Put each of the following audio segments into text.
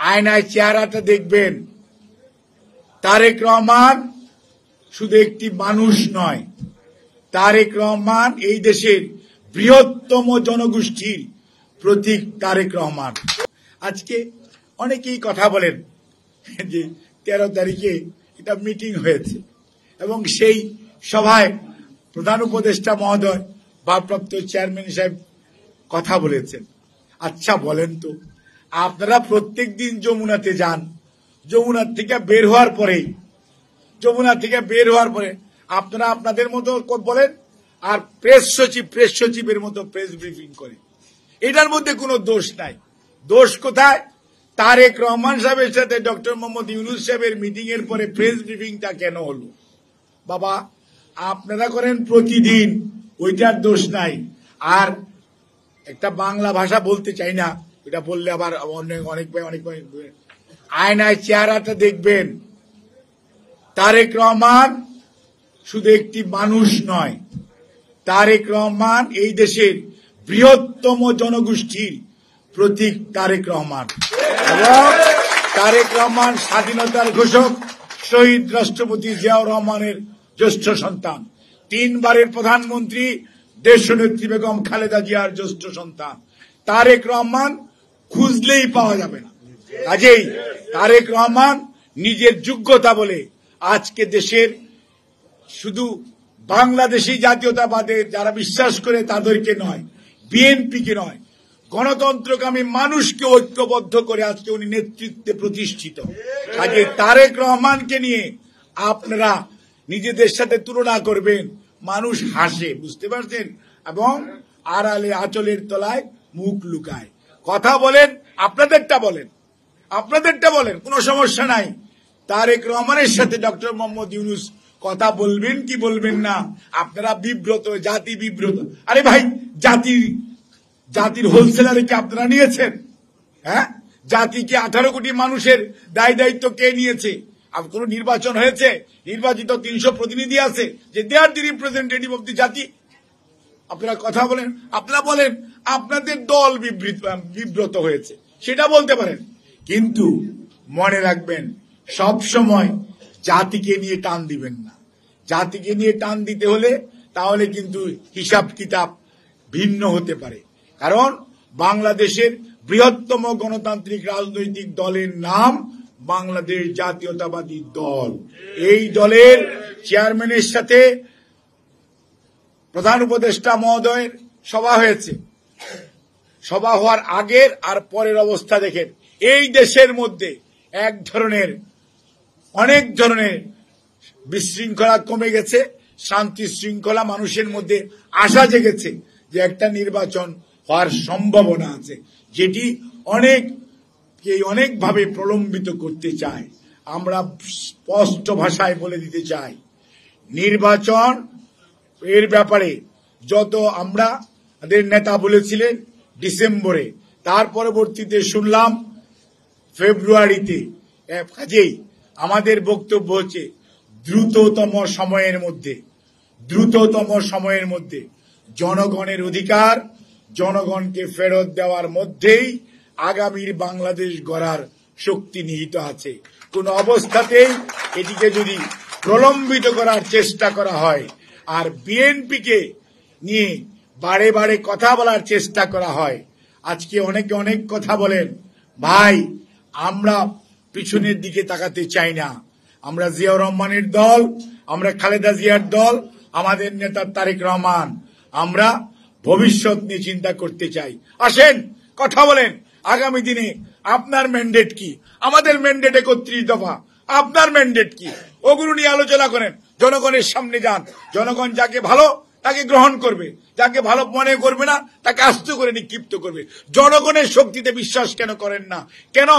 আয়নায় চেহারাটা দেখবেন। তারেক রহমান শুধু একটি মানুষ নয়, তারেক রহমান এই দেশের বৃহত্তম জনগোষ্ঠীর প্রতীক। তারেক রহমান আজকে অনেকেই কথা বলেন যে 13 তারিখে এটা মিটিং হয়েছে এবং সেই সভায় প্রধান উপদেষ্টা মহোদয় ভারপ্রাপ্ত চেয়ারম্যান সাহেব কথা বলেছেন। আচ্ছা বলেন তো, আপনারা প্রত্যেক দিন যমুনাতে যান, যমুনার থেকে বের হওয়ার পরে আপনারা আপনাদের মতো বলেন আর প্রেস সচিবের মতো প্রেস ব্রিফিং করে। এটার মধ্যে কোনো দোষ নাই। দোষ কোথায়? তারেক রহমান সাহেবের সাথে ডক্টর মোহাম্মদ ইউনূস সাহেবের মিটিং এর পরে প্রেস ব্রিফিংটা কেন হলো? বাবা, আপনারা করেন প্রতিদিন, ওইটার দোষ নাই। আর একটা বাংলা ভাষা বলতে চাই না, এটা বললে আবার অনেক আয়নায় চেহারাটা দেখবেন। তারেক রহমান শুধু একটি মানুষ নয়, তারেক রহমান এই দেশের বৃহত্তম জনগোষ্ঠীর প্রতীক। তারেক রহমান এবং তারেক রহমান স্বাধীনতার ঘোষক শহীদ রাষ্ট্রপতি জিয়াউর রহমানের জ্যেষ্ঠ সন্তান, 3 বারের প্রধানমন্ত্রী দেশনেত্রী বেগম খালেদা জিয়ার জ্যেষ্ঠ সন্তান। তারেক রহমান খুঁজলেই পাওয়া যাবে না। কাজেই তারেক রহমান নিজের যোগ্যতা বলে আজকে দেশের শুধু বাংলাদেশি জাতীয়তাবাদে যারা বিশ্বাস করে তাদেরকে নয়, বিএনপিকে নয়, গণতন্ত্রকামী মানুষকে ঐক্যবদ্ধ করে আজকে উনি নেতৃত্বে প্রতিষ্ঠিত। কাজে তারেক রহমানকে নিয়ে আপনারা নিজেদের সাথে তুলনা করবেন, মানুষ হাসে, বুঝতে পারছেন, এবং আড়ালে আঁচলের তলায় মুখ লুকায়। কথা বলেন, আপনাদেরটা বলেন, কোনো সমস্যা নাই। তারেক রহমানের সাথে ডক্টর মোহাম্মদ ইউনূস কথা বলবেন কি বলবেন না, আপনারা বিব্রত, জাতি বিব্রত। আরে ভাই, জাতির হোলসেলারে কি আপনারা নিয়েছেন? হ্যাঁ, জাতিকে 18 কোটি মানুষের দায়িত্ব কে নিয়েছে? কোন নির্বাচন হয়েছে? নির্বাচিত 300 প্রতিনিধি আছে যে দে আর দি রিপ্রেজেন্টেটিভ অব দি জাতি। আপনারা কথা বলেন, আপনারা বলেন আপনাদের দল বিব্রত হয়েছে, সেটা বলতে পারেন, কিন্তু মনে রাখবেন সব সময় জাতিকে নিয়ে টান দিবেন না। জাতিকে নিয়ে টান দিতে হলে তাহলে কিন্তু হিসাব কিতাব ভিন্ন হতে পারে। কারণ বাংলাদেশের বৃহত্তম গণতান্ত্রিক রাজনৈতিক দলের নাম বাংলাদেশ জাতীয়তাবাদী দল। এই দলের চেয়ারম্যানের সাথে প্রধান উপদেষ্টা মহোদয়ের সভা হয়েছে। সভা হওয়ার আগের আর পরের অবস্থা দেখেন। এই দেশের মধ্যে অনেক ধরনের বিশৃঙ্খলা কমে গেছে, শান্তি শৃঙ্খলা মানুষের মধ্যে আশা জেগেছে যে একটা নির্বাচন হওয়ার সম্ভাবনা আছে, যেটি অনেকভাবে প্রলম্বিত করতে চায়। আমরা স্পষ্ট ভাষায় বলে দিতে চাই, নির্বাচন এর ব্যাপারে যত আমাদের নেতা বলেছিলেন ডিসেম্বরে, তার পরবর্তীতে শুনলাম ফেব্রুয়ারিতে। কাজেই আমাদের বক্তব্য হচ্ছে দ্রুততম সময়ের মধ্যে জনগণের অধিকার জনগণকে ফেরত দেওয়ার মধ্যেই আগামীর বাংলাদেশ গড়ার শক্তি নিহিত আছে। কোন অবস্থাতেই এটিকে যদি প্রলম্বিত করার চেষ্টা করা হয় আর বিএনপিকে নিয়ে বারে বারে কথা বলার চেষ্টা করা হয়, আজকে অনেকে অনেক কথা বলেন, ভাই আমরা পিছনের দিকে তাকাতে চাই না। আমরা জিয়াউর রহমানের দল, আমরা খালেদা জিয়ার দল, আমাদের নেতা তারেক রহমান। আমরা ভবিষ্যৎ নিয়ে চিন্তা করতে চাই। আসেন কথা বলেন, আগামী দিনে আপনার ম্যান্ডেট কি? আমাদের ম্যান্ডেট 31 দফা। আপনার ম্যান্ডেট কি? ওগুলো নিয়ে আলোচনা করেন, জনগণের সামনে যান। জনগণ যাকে ভালো তাকে গ্রহণ করবে, যাকে ভালো মনে করবে না তাকে আস্ত করে নিক্ষিপ্ত করবে। জনগণের শক্তিতে বিশ্বাস কেন করেন না? কেন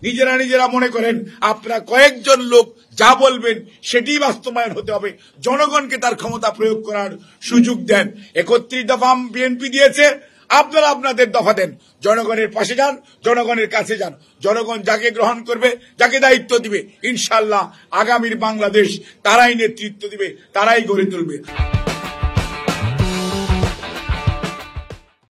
নিজেরা মনে করেন আপনারা কয়েকজন লোক যা বলবেন সেটি বাস্তবায়ন হতে হবে? জনগণকে তার ক্ষমতা প্রয়োগ করার সুযোগ দেন। 31 দফা বিএনপি দিয়েছে, আপনারা আপনাদের দফা দেন। জনগণের পাশে যান, জনগণের কাছে যান। জনগণ যাকে গ্রহণ করবে, যাকে দায়িত্ব দিবে, ইনশাআল্লাহ আগামীর বাংলাদেশ তারাই নেতৃত্ব দিবে, তারাই গড়ে তুলবে।